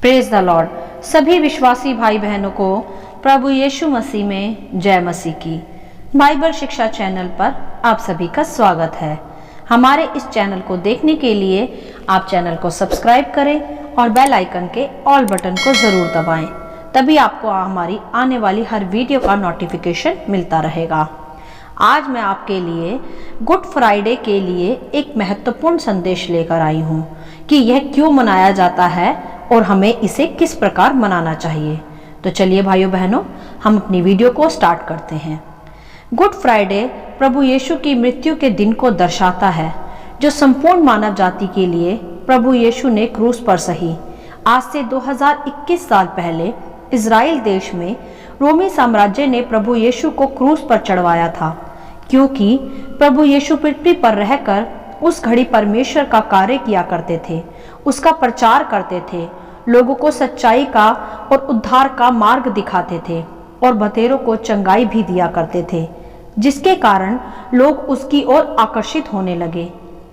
Praise the Lord. सभी विश्वासी भाई बहनों को प्रभु यीशु मसीह में जय मसीह की। बाइबल शिक्षा चैनल पर आप सभी का स्वागत है। हमारे इस चैनल को देखने के लिए आप चैनल को सब्सक्राइब करें और बेल आइकन के ऑल बटन को ज़रूर दबाएं, तभी आपको हमारी आने वाली हर वीडियो का नोटिफिकेशन मिलता रहेगा। आज मैं आपके लिए गुड फ्राइडे के लिए एक महत्वपूर्ण संदेश लेकर आई हूँ कि यह क्यों मनाया जाता है और हमें इसे किस प्रकार मनाना चाहिए। तो चलिए भाइयों बहनों, हम अपनी वीडियो को स्टार्ट करते हैं। गुड फ्राइडे प्रभु यीशु की मृत्यु के दिन को दर्शाता है, जो संपूर्ण मानव जाति के लिए प्रभु यीशु ने क्रूस पर सही। आज से 2021 साल पहले इज़राइल देश में रोमी साम्राज्य ने प्रभु यीशु को क्रूस पर चढ़वाया था, क्योंकि प्रभु यीशु पृथ्वी पर रहकर उस घड़ी परमेश्वर का कार्य किया करते थे, उसका प्रचार करते थे, लोगों को सच्चाई का और उद्धार का मार्ग दिखाते थे और बतेरों को चंगाई भी दिया करते थे, जिसके कारण लोग उसकी ओर आकर्षित होने लगे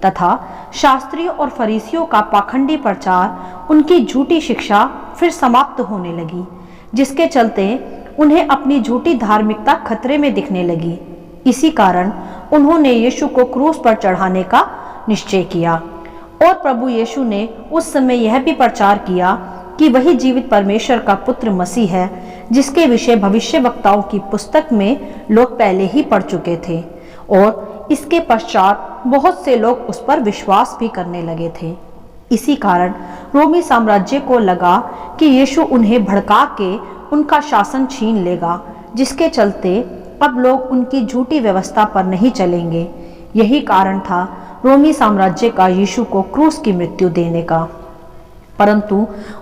तथा शास्त्रियों और फरीसियों का पाखंडी प्रचार, उनकी झूठी शिक्षा फिर समाप्त होने लगी, जिसके चलते उन्हें अपनी झूठी धार्मिकता खतरे में दिखने लगी। इसी कारण उन्होंने यीशु को क्रूस पर चढ़ाने का निश्चय किया और प्रभु यीशु ने उस समय यह भी प्रचार किया कि वही जीवित परमेश्वर का पुत्र मसीह है, जिसके विषय भविष्यवक्ताओं की पुस्तक में लोग पहले ही पढ़ चुके थे, और इसके पश्चात बहुत से लोग उस पर विश्वास भी करने लगे थे। इसी कारण रोमी साम्राज्य को लगा कि यीशु उन्हें भड़का के उनका शासन छीन लेगा, जिसके चलते अब लोग उनकी झूठी व्यवस्था पर नहीं चलेंगे। यही कारण था रोमी साम्राज्य का यीशु को क्रूस की मृत्यु देने का। परंतु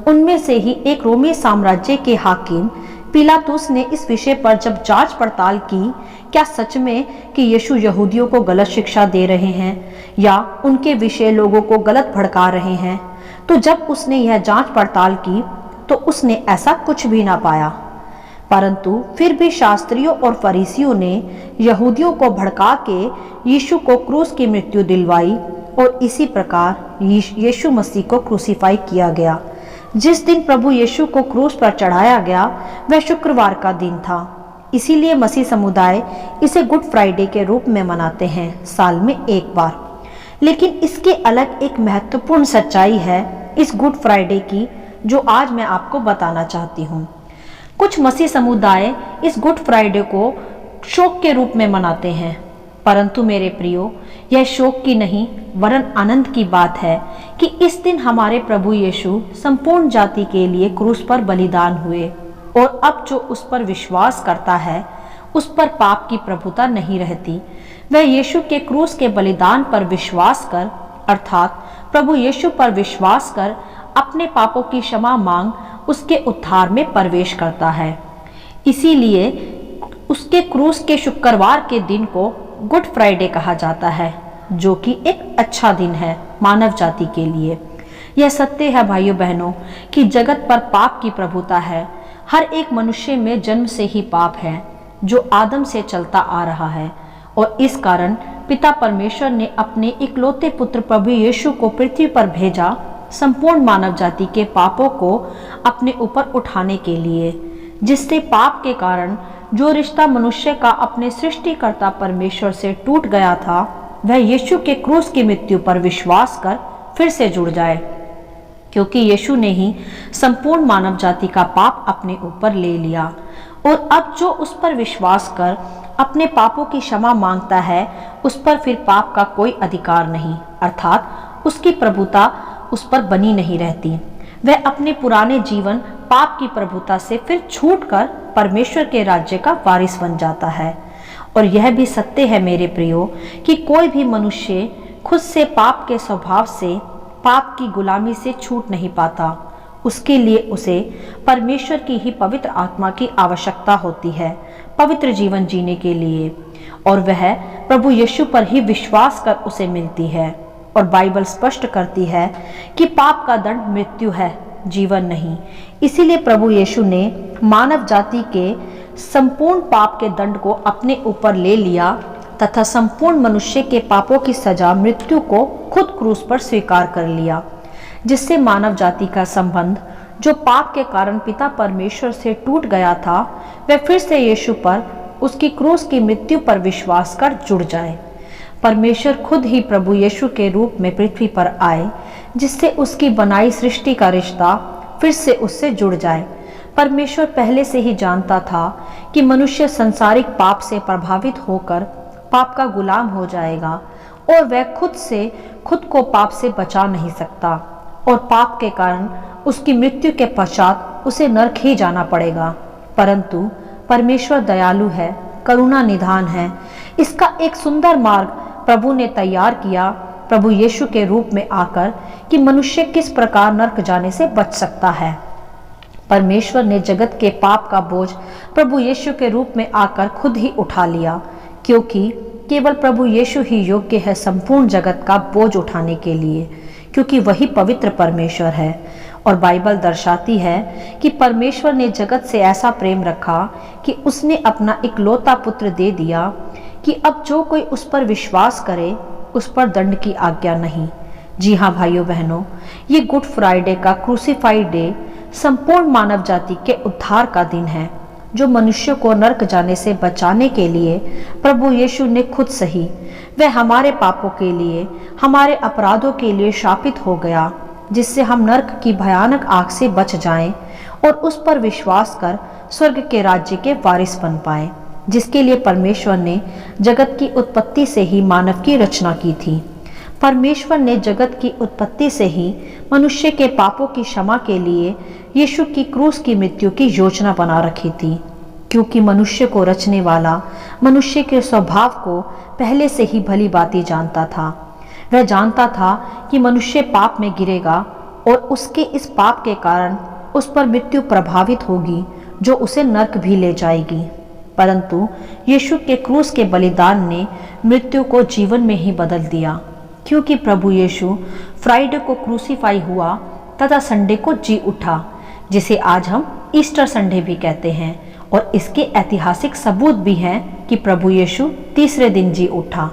उनमें से ही एक रोमी साम्राज्य के हाकिम पिलातुस ने इस विषय पर जब जांच पड़ताल की, क्या सच में कि यीशु यहूदियों को गलत शिक्षा दे रहे हैं या उनके विषय लोगों को गलत भड़का रहे हैं, तो जब उसने यह जांच पड़ताल की तो उसने ऐसा कुछ भी ना पाया। परंतु फिर भी शास्त्रियों और फरीसियों ने यहूदियों को भड़का के यीशु को क्रूस की मृत्यु दिलवाई और इसी प्रकार यीशु मसीह को क्रूसीफाई किया गया। जिस दिन प्रभु यीशु को क्रूस पर चढ़ाया गया वह शुक्रवार का दिन था। इसीलिए मसीह समुदाय इसे गुड फ्राइडे के रूप में मनाते हैं, साल में एक बार। लेकिन इसके अलग एक महत्वपूर्ण सच्चाई है इस गुड फ्राइडे की, जो आज मैं आपको बताना चाहती हूँ। कुछ मसीह समुदाय इस गुड फ्राइडे को शोक के रूप में मनाते हैं, परंतु मेरे प्रियो, यह शोक की नहीं वरन आनंद की बात है कि इस दिन हमारे प्रभु यीशु संपूर्ण जाति के लिए क्रूस पर बलिदान हुए, और अब जो उस पर विश्वास करता है उस पर पाप की प्रभुता नहीं रहती। वह यीशु के क्रूस के बलिदान पर विश्वास कर, अर्थात प्रभु यीशु पर विश्वास कर अपने पापों की क्षमा मांग उसके उद्धार में प्रवेश करता है। इसीलिए उसके क्रूस के शुक्रवार के दिन को गुड फ्राइडे कहा जाता है, जो कि एक अच्छा दिन है मानव जाति के लिए। यह सत्य है भाइयों बहनों कि जगत पर पाप की प्रभुता है। हर एक मनुष्य में जन्म से ही पाप है, जो आदम से चलता आ रहा है, और इस कारण पिता परमेश्वर ने अपने इकलौते पुत्र प्रभु यीशु को पृथ्वी पर भेजा, संपूर्ण मानव जाति के पापों को अपने ऊपर उठाने के लिए, जिससे पाप के कारण जो रिश्ता मनुष्य का अपने सृष्टिकर्ता परमेश्वर से टूट गया था, वह यीशु के क्रूस की मृत्यु पर विश्वास कर फिर से जुड़ जाए, क्योंकि यीशु ने ही संपूर्ण मानव जाति का पाप अपने ऊपर ले लिया। और अब जो उस पर विश्वास कर अपने पापों की क्षमा मांगता है, उस पर फिर पाप का कोई अधिकार नहीं, अर्थात उसकी प्रभुता उस पर बनी नहीं रहती। वह अपने पुराने जीवन पाप की प्रभुता से फिर छूटकर परमेश्वर के राज्य का वारिस बन जाता है। और यह भी सत्य है मेरे प्रियो कि कोई भी मनुष्य खुद से पाप के स्वभाव से, पाप की गुलामी से छूट नहीं पाता। उसके लिए उसे परमेश्वर की ही पवित्र आत्मा की आवश्यकता होती है पवित्र जीवन जीने के लिए, और वह प्रभु यीशु पर ही विश्वास कर उसे मिलती है। और बाइबल स्पष्ट करती है कि पाप का दंड मृत्यु है, जीवन नहीं। इसीलिए प्रभु यीशु ने मानव जाति के संपूर्ण पाप के दंड को अपने ऊपर ले लिया तथा संपूर्ण मनुष्य के पापों की सजा मृत्यु को खुद क्रूस पर स्वीकार कर लिया, जिससे मानव जाति का संबंध जो पाप के कारण पिता परमेश्वर से टूट गया था, वह फिर से यीशु पर, उसकी क्रूस की मृत्यु पर विश्वास कर जुड़ जाए। परमेश्वर खुद ही प्रभु यीशु के रूप में पृथ्वी पर आए, जिससे उसकी बनाई सृष्टि का रिश्ता फिर से उससे जुड़ जाए। परमेश्वर पहले से ही जानता था कि मनुष्य संसारिक पाप से प्रभावित होकर पाप का गुलाम हो जाएगा और वह खुद को पाप से बचा नहीं सकता, और पाप के कारण उसकी मृत्यु के पश्चात उसे नरक ही जाना पड़ेगा। परंतु परमेश्वर दयालु है, करुणा निधान है। इसका एक सुंदर मार्ग प्रभु ने तैयार किया, प्रभु यीशु के रूप में आकर, कि मनुष्य किस प्रकार नरक जाने से बच सकता है। परमेश्वर ने जगत के पाप का बोझ प्रभु यीशु के रूप में आकर खुद ही उठा लिया, क्योंकि केवल प्रभु यीशु ही योग्य है संपूर्ण जगत का बोझ उठाने के लिए, क्योंकि वही पवित्र परमेश्वर है। और बाइबल दर्शाती है कि परमेश्वर ने जगत से ऐसा प्रेम रखा कि उसने अपना इकलौता पुत्र दे दिया, कि अब जो कोई उस पर विश्वास करे उस पर दंड की आज्ञा नहीं। जी हाँ भाइयों बहनों, ये गुड फ्राइडे का क्रूसीफाइड डे संपूर्ण मानव जाति के उद्धार का दिन है, जो मनुष्य को नरक जाने से बचाने के लिए प्रभु यीशु ने खुद सही, वह हमारे पापों के लिए, हमारे अपराधों के लिए शापित हो गया, जिससे हम नरक की भयानक आग से बच जाएं और उस पर विश्वास कर स्वर्ग के राज्य के वारिस बन पाए, जिसके लिए परमेश्वर ने जगत की उत्पत्ति से ही मानव की रचना की थी। परमेश्वर ने जगत की उत्पत्ति से ही मनुष्य के पापों की क्षमा के लिए यीशु की क्रूस की मृत्यु की योजना बना रखी थी, क्योंकि मनुष्य को रचने वाला मनुष्य के स्वभाव को पहले से ही भली भांति जानता था। वह जानता था कि मनुष्य पाप में गिरेगा और उसके इस पाप के कारण उस पर मृत्यु प्रभावित होगी, जो उसे नरक भी ले जाएगी। परंतु यीशु के क्रूस के बलिदान ने मृत्यु को जीवन में ही बदल दिया, क्योंकि प्रभु यीशु फ्राइडे को क्रूसीफाई हुआ तथा संडे को जी उठा, जिसे आज हम ईस्टर संडे भी कहते हैं। और इसके ऐतिहासिक सबूत भी हैं कि प्रभु यीशु तीसरे दिन जी उठा,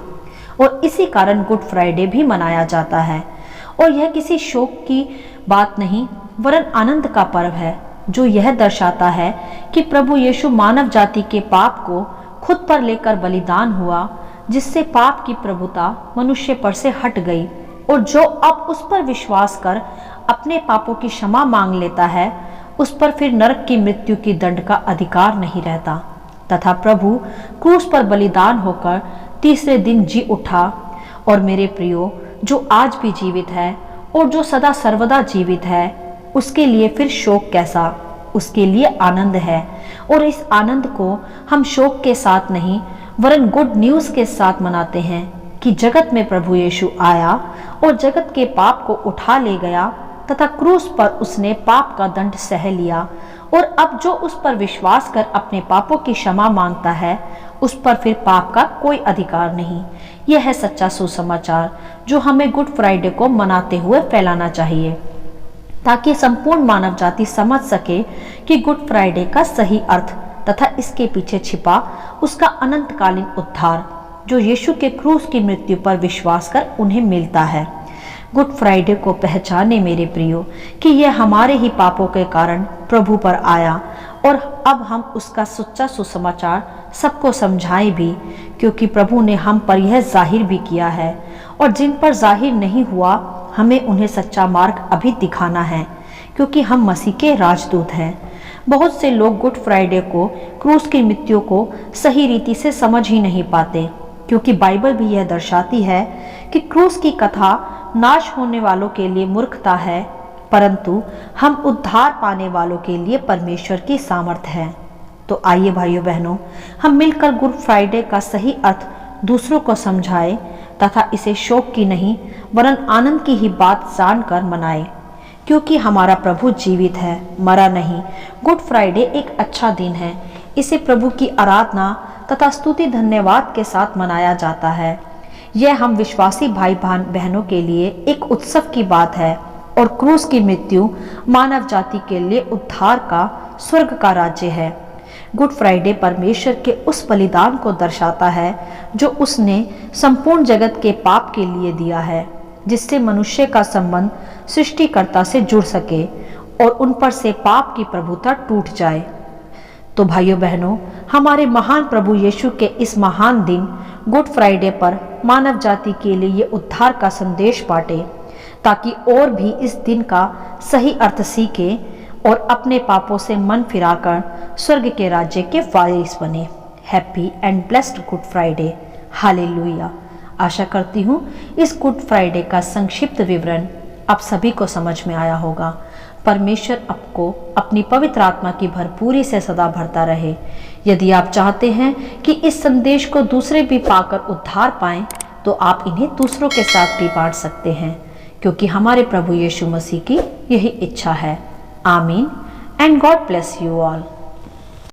और इसी कारण गुड फ्राइडे भी मनाया जाता है। और यह किसी शोक की बात नहीं, वरन आनंद का पर्व है, जो यह दर्शाता है कि प्रभु यीशु मानव जाति के पाप को खुद पर लेकर बलिदान हुआ, जिससे पाप की प्रभुता मनुष्य पर से हट गई, और जो अब उस पर विश्वास कर अपने पापों की क्षमा मांग लेता है, उस पर फिर नरक की मृत्यु की दंड का अधिकार नहीं रहता। तथा प्रभु क्रूस पर बलिदान होकर तीसरे दिन जी उठा। और मेरे प्रियो, जो आज भी जीवित है और जो सदा सर्वदा जीवित है, उसके लिए फिर शोक कैसा, उसके लिए आनंद है। और इस आनंद को हम शोक के साथ नहीं, वरन गुड न्यूज़ के साथ मनाते हैं कि जगत में प्रभु यीशु आया और जगत के पाप को उठा ले गया, तथा क्रूस पर उसने पाप का दंड सह लिया। और अब जो उस पर विश्वास कर अपने पापों की क्षमा मांगता है, उस पर फिर पाप का कोई अधिकार नहीं। यह है सच्चा सुसमाचार, जो हमें गुड फ्राइडे को मनाते हुए फैलाना चाहिए, ताकि संपूर्ण मानव जाति समझ सके कि गुड फ्राइडे का सही अर्थ तथा इसके पीछे छिपा उसका अनंतकालीन उद्धार, जो यीशु के क्रूस की मृत्यु पर विश्वास कर उन्हें मिलता है। गुड फ्राइडे को पहचाने मेरे प्रियो कि यह हमारे ही पापों के कारण प्रभु पर आया, और अब हम उसका सच्चा सुसमाचार सबको समझाएं भी, क्योंकि प्रभु ने हम पर यह जाहिर भी किया है, और जिन पर जाहिर नहीं हुआ हमें उन्हें सच्चा मार्ग अभी दिखाना है, क्योंकि हम मसीह के राजदूत हैं। बहुत से लोग गुड फ्राइडे को, क्रूस की मृत्यु को सही रीति से समझ ही नहीं पाते, क्योंकि बाइबल भी यह दर्शाती है कि क्रूस की कथा नाश होने वालों के लिए मूर्खता है, परंतु हम उद्धार पाने वालों के लिए परमेश्वर की सामर्थ है। तो आइए भाइयों बहनों, हम मिलकर गुड फ्राइडे का सही अर्थ दूसरों को समझाएं, तथा इसे शोक की नहीं वरन आनंद की ही बात जानकर मनाएं, क्योंकि हमारा प्रभु जीवित है, मरा नहीं। गुड फ्राइडे एक अच्छा दिन है। इसे प्रभु की आराधना तथा स्तुति धन्यवाद के साथ मनाया जाता है। यह हम विश्वासी भाई बहनों के लिए एक उत्सव की बात है, और क्रूस की मृत्यु मानव जाति के लिए उद्धार का, स्वर्ग का राज्य है। गुड फ्राइडे परमेश्वर के उस बलिदान को दर्शाता है जो उसने संपूर्ण जगत के पाप के लिए दिया है, जिससे मनुष्य का संबंध सृष्टिकर्ता से जुड़ सके और उन पर से पाप की प्रभुता टूट जाए। तो भाइयों बहनों, हमारे महान प्रभु यीशु के इस महान दिन गुड फ्राइडे पर मानव जाति के लिए ये उद्धार का संदेश बांटे, ताकि और भी इस दिन का सही अर्थ सीखे और अपने पापों से मन फिराकर स्वर्ग के राज्य के वारिस बने। Happy and blessed good Friday. Hallelujah. आशा करती हूँ इस गुड फ्राइडे का संक्षिप्त विवरण आप सभी को समझ में आया होगा। परमेश्वर आपको अपनी पवित्र आत्मा की भरपूरी से सदा भरता रहे। यदि आप चाहते हैं कि इस संदेश को दूसरे भी पाकर उद्धार पाएं, तो आप इन्हें दूसरों के साथ भी बांट सकते हैं, क्योंकि हमारे प्रभु यीशु मसीह की यही इच्छा है। आमीन and God bless you all.